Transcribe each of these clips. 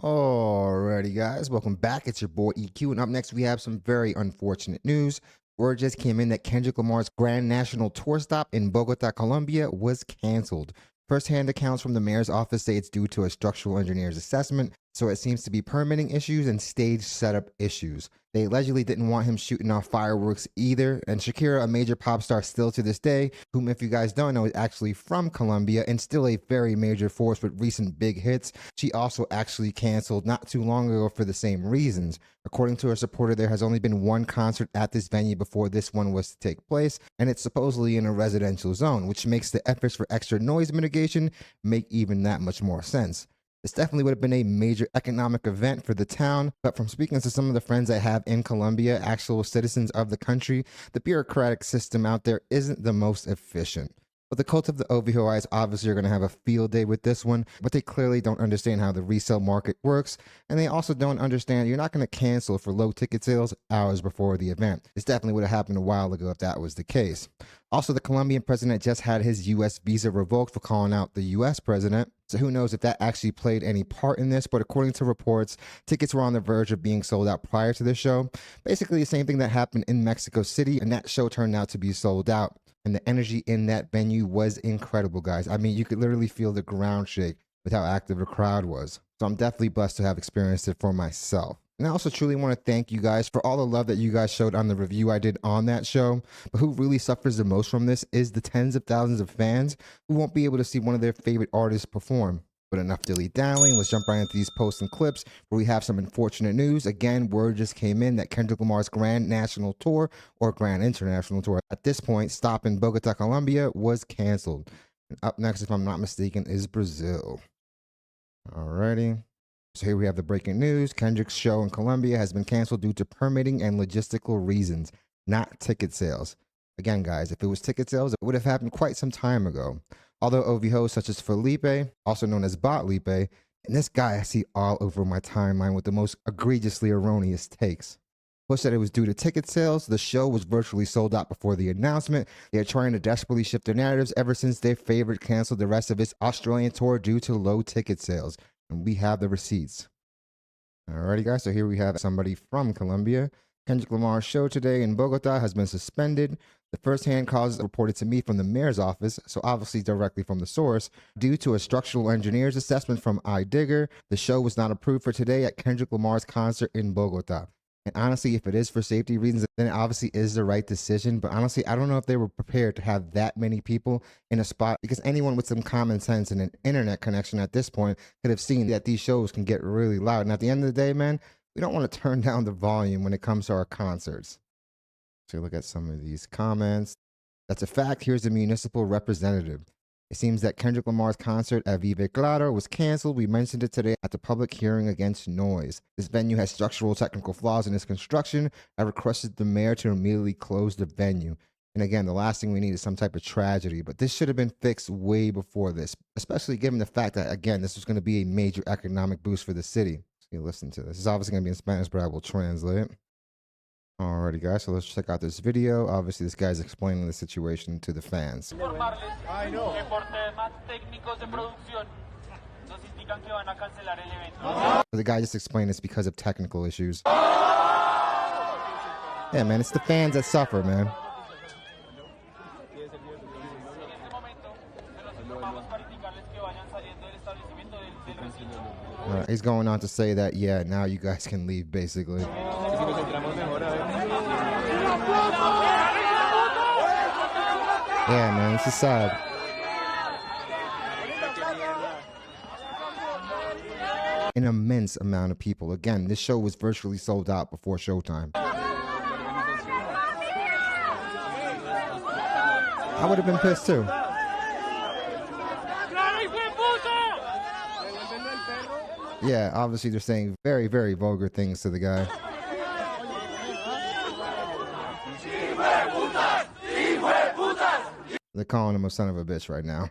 Alrighty, guys, welcome back. It's your boy EQ, and up next we have some very unfortunate news. Word just came in that Kendrick Lamar's Grand National Tour stop in Bogota, Colombia was canceled. First-hand accounts from the mayor's office say it's due to a structural engineer's assessment, so it seems to be permitting issues and stage setup issues. They allegedly didn't want him shooting off fireworks either, and Shakira, a major pop star still to this day, whom if you guys don't know is actually from Colombia and still a very major force with recent big hits, she also actually canceled not too long ago for the same reasons. According to a supporter, there has only been one concert at this venue before this one was to take place, and it's supposedly in a residential zone, which makes the efforts for extra noise mitigation make even that much more sense. This definitely would have been a major economic event for the town, but from speaking to some of the friends I have in Colombia, actual citizens of the country, the bureaucratic system out there isn't the most efficient. But the cult of the OVOIs obviously are going to have a field day with this one, but they clearly don't understand how the resale market works, and they also don't understand you're not going to cancel for low ticket sales hours before the event. This definitely would have happened a while ago if that was the case. Also, the Colombian president just had his U.S. visa revoked for calling out the U.S. president, so who knows if that actually played any part in this, but according to reports, tickets were on the verge of being sold out prior to the show. Basically the same thing that happened in Mexico City, and that show turned out to be sold out. And the energy in that venue was incredible, guys. I mean, you could literally feel the ground shake with how active the crowd was. So I'm definitely blessed to have experienced it for myself. And I also truly want to thank you guys for all the love that you guys showed on the review I did on that show. But who really suffers the most from this is the tens of thousands of fans who won't be able to see one of their favorite artists perform. But enough dilly-dallying, let's jump right into these posts and clips where we have some unfortunate news. Again, word just came in that Kendrick Lamar's Grand National Tour, or Grand International Tour, at this point, stop in Bogota, Colombia, was canceled. And up next, if I'm not mistaken, is Brazil. Alrighty. So here we have the breaking news. Kendrick's show in Colombia has been canceled due to permitting and logistical reasons, not ticket sales. Again, guys, if it was ticket sales, it would have happened quite some time ago. Although OV hosts such as Felipe, also known as Bot Lipe, and this guy I see all over my timeline with the most egregiously erroneous takes. Bush said it was due to ticket sales. The show was virtually sold out before the announcement. They are trying to desperately shift their narratives ever since their favorite canceled the rest of its Australian tour due to low ticket sales. And we have the receipts. Alrighty, guys, so here we have somebody from Colombia. Kendrick Lamar's show today in Bogota has been suspended. The first-hand cause reported to me from the mayor's office, so obviously directly from the source. Due to a structural engineer's assessment from iDigger, the show was not approved for today at Kendrick Lamar's concert in Bogota. And honestly, if it is for safety reasons, then it obviously is the right decision. But honestly, I don't know if they were prepared to have that many people in a spot, because anyone with some common sense and an internet connection at this point could have seen that these shows can get really loud. And at the end of the day, man, we don't want to turn down the volume when it comes to our concerts. So look at some of these comments. That's a fact. Here's the municipal representative. It seems that Kendrick Lamar's concert at Vive Claro was canceled. We mentioned it today at the public hearing against noise. This venue has structural technical flaws in its construction. I requested the mayor to immediately close the venue. And again, the last thing we need is some type of tragedy, but this should have been fixed way before this, especially given the fact that, again, this was going to be a major economic boost for the city. So you listen to this. This is obviously going to be in Spanish, but I will translate. Alrighty, guys, so let's check out this video. Obviously, this guy's explaining the situation to the fans. The guy just explained it's because of technical issues. Yeah, man, it's the fans that suffer, man. He's going on to say that, yeah, now you guys can leave, basically. Yeah, man, this is sad. An immense amount of people. Again, this show was virtually sold out before showtime. I would have been pissed too. Yeah, obviously they're saying very, very vulgar things to the guy. They're calling him a son of a bitch right now.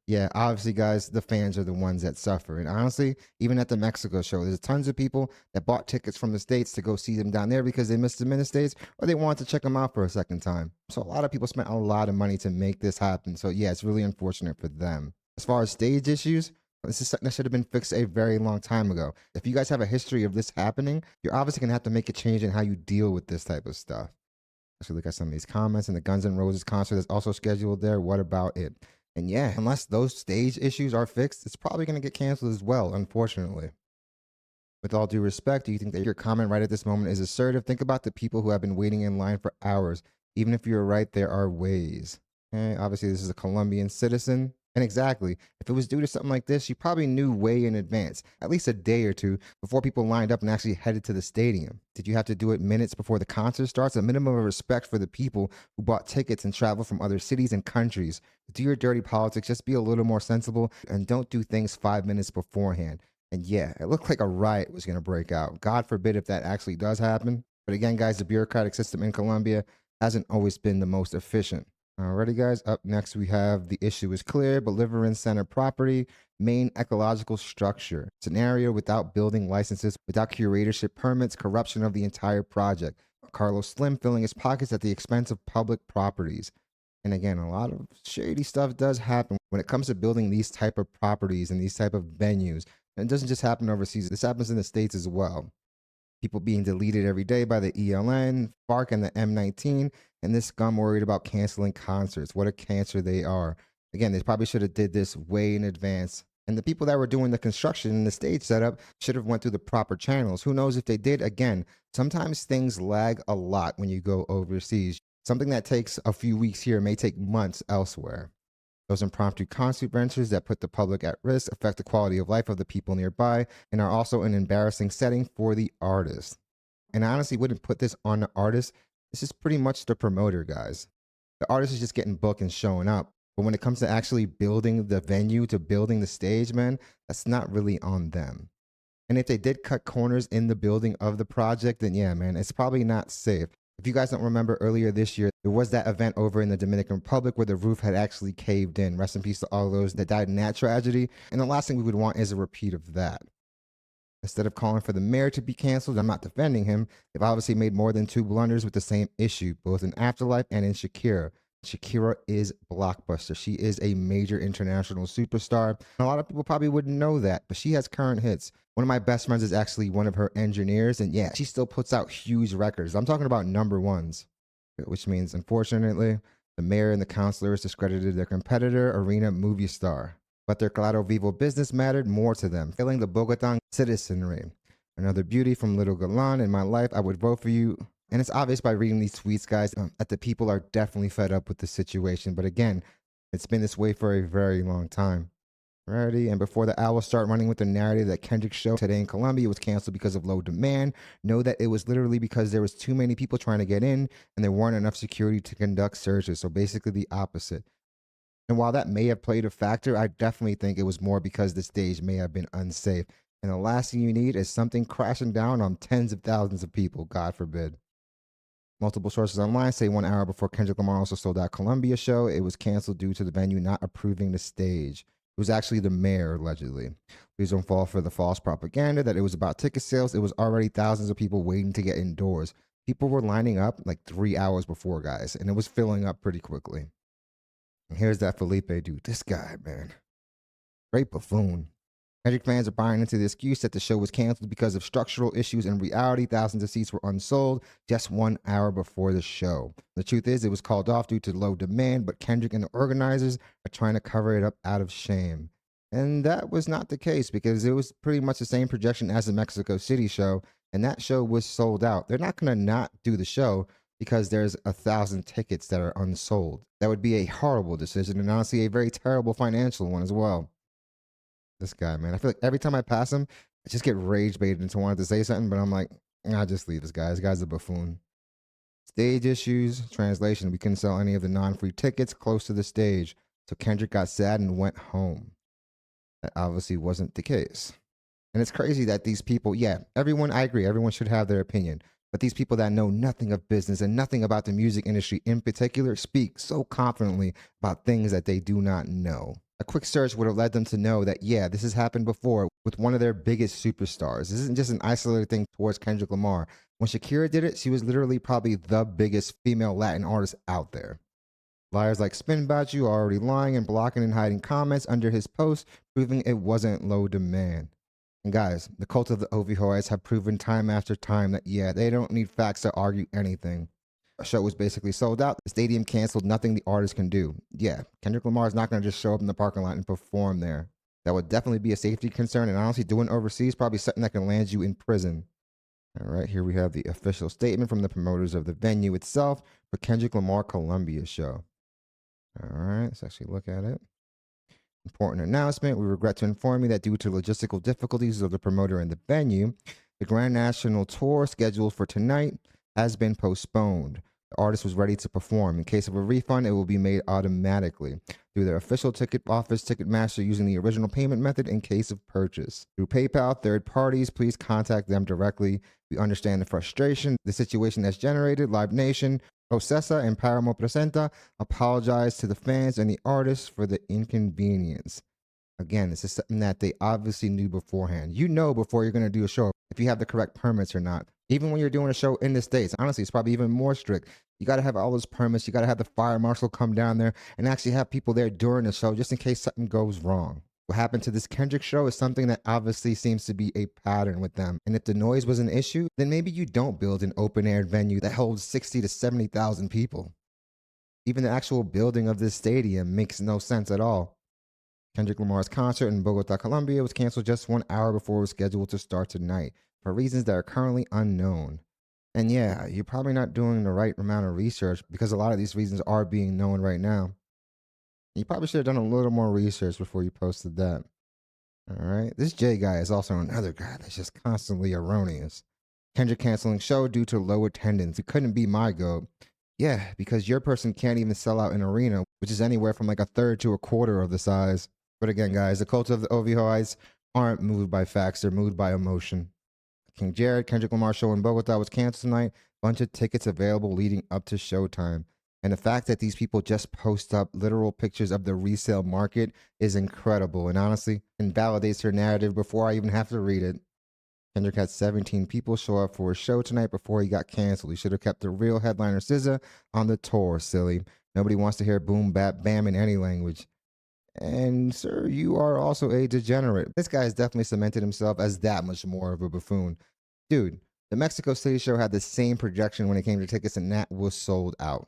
Yeah, obviously, guys, the fans are the ones that suffer. And honestly, even at the Mexico show, there's tons of people that bought tickets from the States to go see them down there because they missed them in the States or they wanted to check them out for a second time. So a lot of people spent a lot of money to make this happen. So yeah, it's really unfortunate for them. As far as stage issues, this is something that should have been fixed a very long time ago. If you guys have a history of this happening, you're obviously going to have to make a change in how you deal with this type of stuff. Let's look at some of these comments. And the Guns N' Roses concert is also scheduled there. What about it? And yeah, unless those stage issues are fixed, it's probably going to get canceled as well, unfortunately. With all due respect, do you think that your comment right at this moment is assertive? Think about the people who have been waiting in line for hours. Even if you're right, there are ways. Okay, obviously, this is a Colombian citizen. And exactly, if it was due to something like this, you probably knew way in advance, at least a day or two before people lined up and actually headed to the stadium. Did you have to do it minutes before the concert starts? A minimum of respect for the people who bought tickets and traveled from other cities and countries. Do your dirty politics, just be a little more sensible and don't do things 5 minutes beforehand. And yeah, it looked like a riot was going to break out. God forbid if that actually does happen. But again, guys, the bureaucratic system in Colombia hasn't always been the most efficient. Alrighty, guys. Up next, we have the issue is clear. Bolivaran Center property, main ecological structure, scenario without building licenses, without curatorship permits, corruption of the entire project. Carlos Slim filling his pockets at the expense of public properties. And again, a lot of shady stuff does happen when it comes to building these type of properties and these type of venues. And it doesn't just happen overseas. This happens in the States as well. People being deleted every day by the ELN, FARC, and the M19, and this scum worried about canceling concerts. What a cancer they are. Again, they probably should have did this way in advance. And the people that were doing the construction and the stage setup should have went through the proper channels. Who knows if they did? Again, sometimes things lag a lot when you go overseas. Something that takes a few weeks here may take months elsewhere. Those impromptu concert ventures that put the public at risk affect the quality of life of the people nearby and are also an embarrassing setting for the artist. And I honestly wouldn't put this on the artist. This is pretty much the promoter, guys. The artist is just getting booked and showing up. But when it comes to actually building the venue, to building the stage, man, that's not really on them. And if they did cut corners in the building of the project, then yeah, man, it's probably not safe. If you guys don't remember earlier this year, there was that event over in the Dominican Republic where the roof had actually caved in. Rest in peace to all those that died in that tragedy. And the last thing we would want is a repeat of that. Instead of calling for the mayor to be canceled, I'm not defending him. They've obviously made more than two blunders with the same issue, both in Afterlife and in Shakira. Shakira is blockbuster. She is a major international superstar. A lot of people probably wouldn't know that, but she has current hits. One of my best friends is actually one of her engineers, and yeah, she still puts out huge records. I'm talking about number ones, which means, unfortunately, the mayor and the councilors discredited their competitor, Arena Movie Star. But their Claro Vivo business mattered more to them, filling the Bogotan citizenry. Another beauty from Little Galan in my life. I would vote for you. And it's obvious by reading these tweets, guys, that the people are definitely fed up with the situation. But again, it's been this way for a very long time. Alrighty, and before the owls start running with the narrative that Kendrick's show today in Colombia was canceled because of low demand, know that it was literally because there was too many people trying to get in and there weren't enough security to conduct searches. So basically the opposite. And while that may have played a factor, I definitely think it was more because the stage may have been unsafe. And the last thing you need is something crashing down on tens of thousands of people, God forbid. Multiple sources online say 1 hour before Kendrick Lamar also sold out Columbia show, it was canceled due to the venue not approving the stage. It was actually the mayor, allegedly. Please don't fall for the false propaganda that it was about ticket sales. It was already thousands of people waiting to get indoors. People were lining up like 3 hours before, guys, and it was filling up pretty quickly. And here's that Felipe dude. This guy, man. Great buffoon. Kendrick fans are buying into the excuse that the show was canceled because of structural issues. In reality, thousands of seats were unsold just 1 hour before the show. The truth is, it was called off due to low demand, but Kendrick and the organizers are trying to cover it up out of shame. And that was not the case because it was pretty much the same projection as the Mexico City show, and that show was sold out. They're not going to not do the show because there's 1,000 tickets that are unsold. That would be a horrible decision and honestly a very terrible financial one as well. This guy, man. I feel like every time I pass him, I just get rage baited into wanting to say something, but I'm like, I'll just leave this guy. This guy's a buffoon. Stage issues. Translation. We couldn't sell any of the non-free tickets close to the stage. So Kendrick got sad and went home. That obviously wasn't the case. And it's crazy that these people, yeah, everyone, I agree, everyone should have their opinion. But these people that know nothing of business and nothing about the music industry in particular speak so confidently about things that they do not know. A quick search would have led them to know that, yeah, this has happened before with one of their biggest superstars. This isn't just an isolated thing towards Kendrick Lamar. When Shakira did it, she was literally probably the biggest female Latin artist out there. Liars like Spin About You are already lying and blocking and hiding comments under his post, proving it wasn't low demand. And guys, the cult of the Ovihoites have proven time after time that, yeah, they don't need facts to argue anything. The show was basically sold out. The stadium canceled. Nothing the artist can do. Yeah, Kendrick Lamar is not going to just show up in the parking lot and perform there. That would definitely be a safety concern. And honestly, doing overseas probably something that can land you in prison. All right, here we have the official statement from the promoters of the venue itself for Kendrick Lamar Colombia show. All right, let's actually look at it. Important announcement. We regret to inform you that due to logistical difficulties of the promoter and the venue, the Grand National Tour scheduled for tonight has been postponed. The artist was ready to perform. In case of a refund, it will be made automatically through their official ticket office, Ticketmaster, using the original payment method in case of purchase. Through PayPal, third parties, please contact them directly. We understand the frustration, the situation that's generated. Live Nation, Processa, and Paramo Presenta apologize to the fans and the artists for the inconvenience. Again, this is something that they obviously knew beforehand. You know before you're going to do a show if you have the correct permits or not. Even when you're doing a show in the States, honestly, it's probably even more strict. You got to have all those permits. You got to have the fire marshal come down there and actually have people there during the show just in case something goes wrong. What happened to this Kendrick show is something that obviously seems to be a pattern with them. And if the noise was an issue, then maybe you don't build an open air venue that holds 60 to 70,000 people. Even the actual building of this stadium makes no sense at all. Kendrick Lamar's concert in Bogota, Colombia was canceled just 1 hour before it was scheduled to start tonight for reasons that are currently unknown. And yeah, you're probably not doing the right amount of research because a lot of these reasons are being known right now. You probably should have done a little more research before you posted that. All right. This Jay guy is also another guy that's just constantly erroneous. Kendrick canceling show due to low attendance. It couldn't be my goat. Yeah, because your person can't even sell out an arena, which is anywhere from like a third to a quarter of the size. But again, guys, the cult of the OVOIs aren't moved by facts, they're moved by emotion. King Jared, Kendrick Lamar show in Bogota was canceled tonight. Bunch of tickets available leading up to showtime. And the fact that these people just post up literal pictures of the resale market is incredible. And honestly, invalidates her narrative before I even have to read it. Kendrick had 17 people show up for a show tonight before he got canceled. He should have kept the real headliner SZA on the tour, silly. Nobody wants to hear boom, bap, bam in any language. And sir, you are also a degenerate. This guy has definitely cemented himself as that much more of a buffoon. Dude, the Mexico City show had the same projection when it came to tickets, and that was sold out.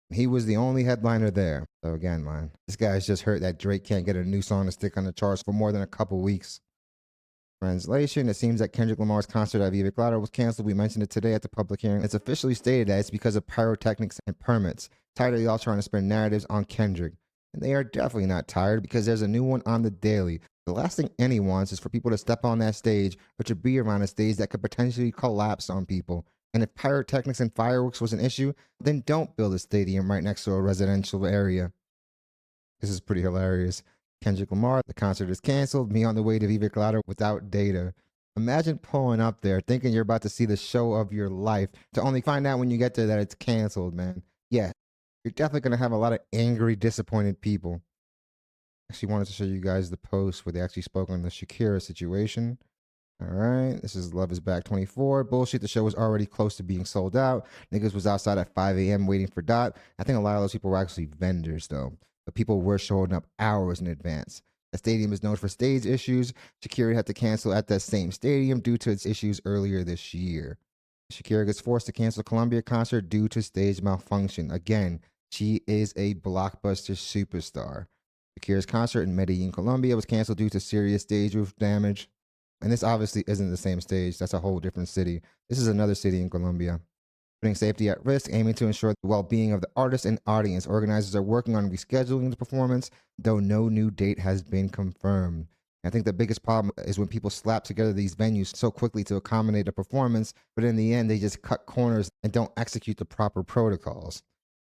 He was the only headliner there. So again, man, this guy's just hurt that Drake can't get a new song to stick on the charts for more than a couple weeks. Translation, it seems that Kendrick Lamar's concert at Viva Claro was canceled. We mentioned it today at the public hearing. It's officially stated that it's because of pyrotechnics and permits. Tired of y'all trying to spin narratives on Kendrick. And they are definitely not tired because there's a new one on the daily. The last thing anyone wants is for people to step on that stage or to be around a stage that could potentially collapse on people. And if pyrotechnics and fireworks was an issue, then don't build a stadium right next to a residential area. This is pretty hilarious. Kendrick Lamar, the concert is canceled. Me on the way to Viva Claro without data. Imagine pulling up there thinking you're about to see the show of your life to only find out when you get there that it's canceled, man. Yeah, you're definitely going to have a lot of angry, disappointed people. Actually wanted to show you guys the post where they actually spoke on the Shakira situation. All right, this is Love is Back 24. Bullshit, the show was already close to being sold out. Niggas was outside at 5 a.m. waiting for Dot. I think a lot of those people were actually vendors, though. But people were showing up hours in advance. The stadium is known for stage issues. Shakira had to cancel at that same stadium due to its issues earlier this year. Shakira gets forced to cancel Colombia concert due to stage malfunction. Again, she is a blockbuster superstar. Shakira's concert in Medellin, Colombia was canceled due to serious stage roof damage. And this obviously isn't the same stage. That's a whole different city. This is another city in Colombia. Putting safety at risk, aiming to ensure the well-being of the artist and audience. Organizers are working on rescheduling the performance, though no new date has been confirmed. I think the biggest problem is when people slap together these venues so quickly to accommodate a performance, but in the end, they just cut corners and don't execute the proper protocols.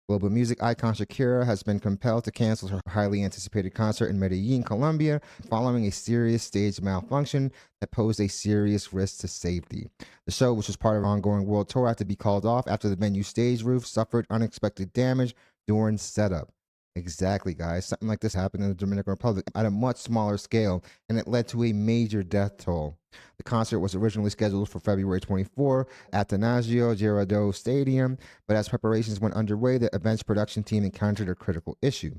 Global music icon Shakira has been compelled to cancel her highly anticipated concert in Medellin, Colombia, following a serious stage malfunction that posed a serious risk to safety. The show, which was part of an ongoing world tour, had to be called off after the venue's stage roof suffered unexpected damage during setup. Exactly, guys. Something like this happened in the Dominican Republic at a much smaller scale, and it led to a major death toll. The concert was originally scheduled for February 24 at the Nagio Girardot Stadium, but as preparations went underway, the event's production team encountered a critical issue: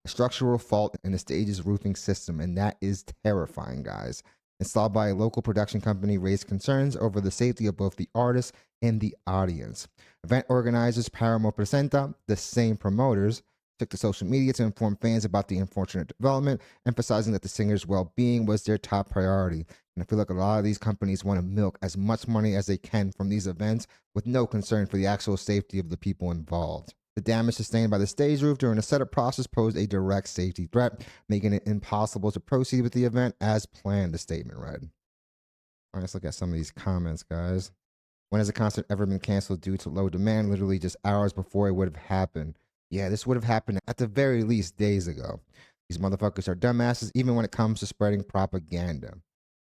a structural fault in the stage's roofing system, and that is terrifying, guys. Installed by a local production company, raised concerns over the safety of both the artists and the audience. Event organizers Paramo Presenta, the same promoters, took to social media to inform fans about the unfortunate development, emphasizing that the singer's well being was their top priority. And I feel like a lot of these companies want to milk as much money as they can from these events with no concern for the actual safety of the people involved. The damage sustained by the stage roof during the setup process posed a direct safety threat, making it impossible to proceed with the event as planned, the statement read. All right, let's look at some of these comments, guys. When has a concert ever been canceled due to low demand? Literally just hours before it would have happened. Yeah, this would have happened at the very least days ago. These motherfuckers are dumbasses, even when it comes to spreading propaganda.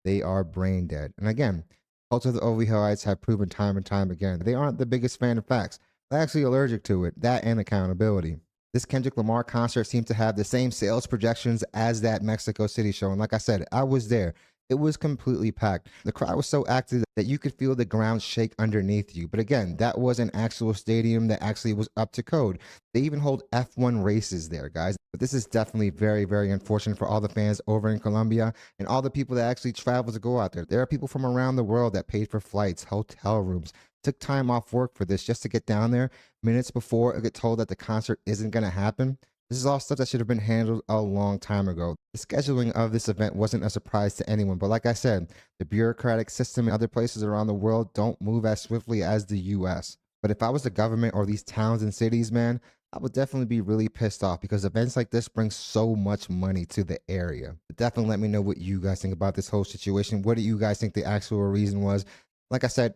They are brain dead. And again, cults of the Ovihaites have proven time and time again they aren't the biggest fan of facts. They're actually allergic to it, that and accountability. This Kendrick Lamar concert seemed to have the same sales projections as that Mexico City show. And like I said, I was there. It was completely packed. The crowd was so active that you could feel the ground shake underneath you. But again, that was an actual stadium that actually was up to code. They even hold F1 races there, guys. But this is definitely very, very unfortunate for all the fans over in Colombia and all the people that actually travel to go out there. There are people from around the world that paid for flights, hotel rooms, took time off work for this just to get down there minutes before I get told that the concert isn't going to happen. This is all stuff that should have been handled a long time ago. The scheduling of this event wasn't a surprise to anyone, but like I said, the bureaucratic system in other places around the world don't move as swiftly as the US. But if I was the government or these towns and cities, man, I would definitely be really pissed off because events like this bring so much money to the area. But definitely let me know what you guys think about this whole situation. What do you guys think the actual reason was? Like I said,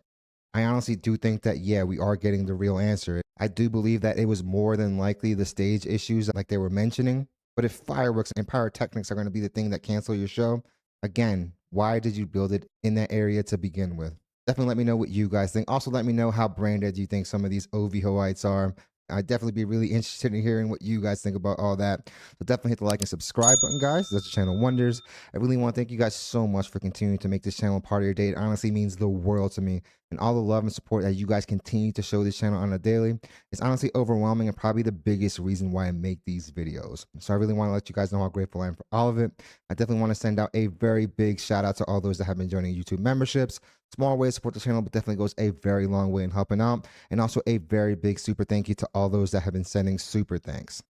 I honestly do think that, yeah, we are getting the real answer. I do believe that it was more than likely the stage issues like they were mentioning. But if fireworks and pyrotechnics are going to be the thing that cancel your show, again, why did you build it in that area to begin with? Definitely let me know what you guys think. Also, let me know how brain dead you think some of these OVHOites are. I'd definitely be really interested in hearing what you guys think about all that. So definitely hit the like and subscribe button, guys. That's the channel wonders. I really want to thank you guys so much for continuing to make this channel part of your day. It honestly means the world to me. And all the love and support that you guys continue to show this channel on a daily is honestly overwhelming and probably the biggest reason why I make these videos. So I really want to let you guys know how grateful I am for all of it. I definitely want to send out a very big shout out to all those that have been joining YouTube memberships. Small way to support the channel, but definitely goes a very long way in helping out. And also a very big super thank you to all those that have been sending super thanks.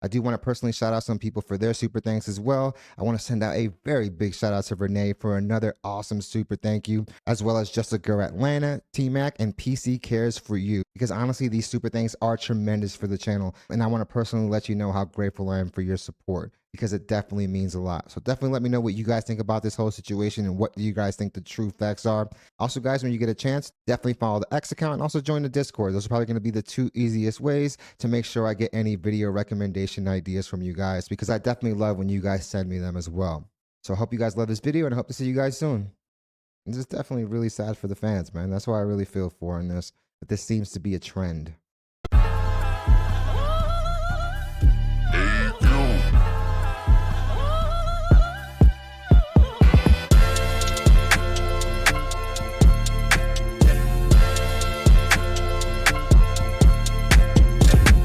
I do want to personally shout out some people for their super thanks as well. I want to send out a very big shout out to Renee for another awesome super thank you, as well as Jessica Atlanta, T-Mac, and PC Cares for You. Because honestly, these super thanks are tremendous for the channel. And I want to personally let you know how grateful I am for your support, because it definitely means a lot. So definitely let me know what you guys think about this whole situation and what do you guys think the true facts are. Also, guys, when you get a chance, definitely follow the X account and also join the Discord. Those are probably going to be the two easiest ways to make sure I get any video recommendation ideas from you guys, because I definitely love when you guys send me them as well. So I hope you guys love this video and I hope to see you guys soon. This is definitely really sad for the fans, man. That's why I really feel for in this. But this seems to be a trend.